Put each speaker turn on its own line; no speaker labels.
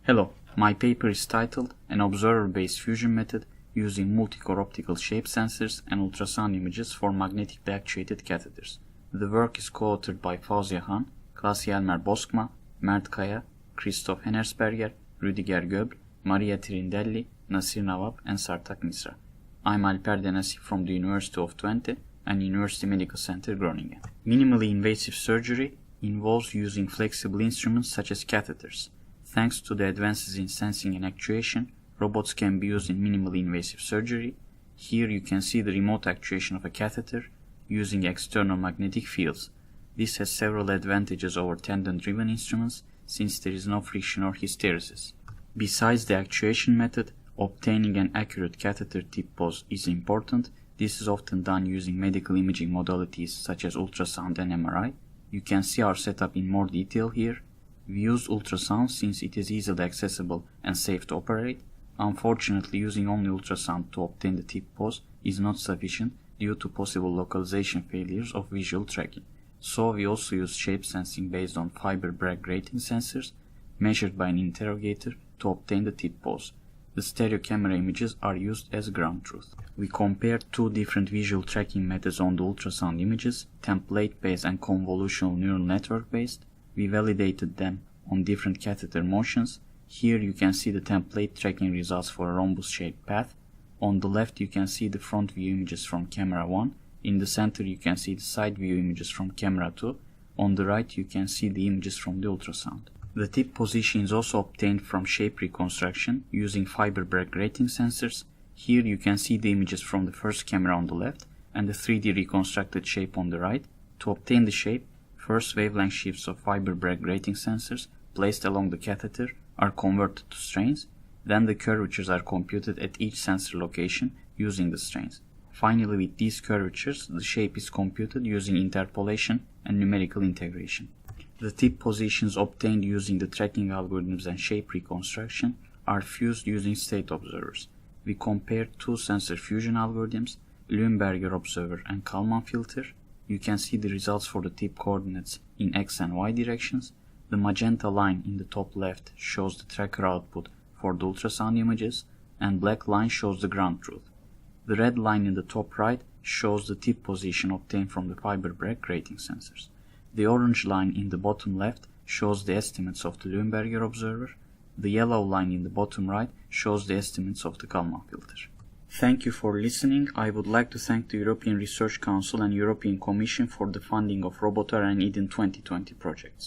Hello, my paper is titled An Observer-Based Fusion Method Using Multicore Optical Shape Sensors and Ultrasound Images for Magnetically-Actuated Catheters. The work is co-authored by Fouzia, Klaas, Jelmer, Boskma, Mert, Christoph, Hennersperger, Rüdiger, Göbl, Tirindelli, Nassir, Navab, and Sarthak, Misra. I'm Alper Denasi from the University of Twente and University Medical Center, Groningen. Minimally invasive surgery involves using flexible instruments such as catheters. Thanks to the advances in sensing and actuation, robots can be used in minimally invasive surgery. Here you can see the remote actuation of a catheter using external magnetic fields. This has several advantages over tendon-driven instruments since there is no friction or hysteresis. Besides the actuation method, obtaining an accurate catheter tip pose is important. This is often done using medical imaging modalities such as ultrasound and MRI. You can see our setup in more detail here. We used ultrasound since it is easily accessible and safe to operate. Unfortunately, using only ultrasound to obtain the tip pose is not sufficient due to possible localization failures of visual tracking. So we also use shape sensing based on fiber Bragg grating sensors measured by an interrogator to obtain the tip pose. The stereo camera images are used as ground truth. We compared two different visual tracking methods on the ultrasound images, template-based and convolutional neural network-based. We validated them on different catheter motions. Here you can see the template tracking results for a rhombus-shaped path. On the left you can see the front view images from camera 1. In the center you can see the side view images from camera 2. On the right you can see the images from the ultrasound. The tip position is also obtained from shape reconstruction using fiber Bragg grating sensors. Here you can see the images from the first camera on the left and the 3D reconstructed shape on the right. To obtain the shape, first wavelength shifts of fiber Bragg grating sensors placed along the catheter are converted to strains, then the curvatures are computed at each sensor location using the strains. Finally, with these curvatures, the shape is computed using interpolation and numerical integration. The tip positions obtained using the tracking algorithms and shape reconstruction are fused using state observers. We compared two sensor fusion algorithms, Luenberger observer and Kalman filter. You can see the results for the tip coordinates in X and Y directions. The magenta line in the top left shows the tracker output for the ultrasound images, and black line shows the ground truth. The red line in the top right shows the tip position obtained from the fiber Bragg grating sensors. The orange line in the bottom left shows the estimates of the Luenberger observer. The yellow line in the bottom right shows the estimates of the Kalman filter. Thank you for listening. I would like to thank the European Research Council and European Commission for the funding of Robotar and EDIN 2020 projects.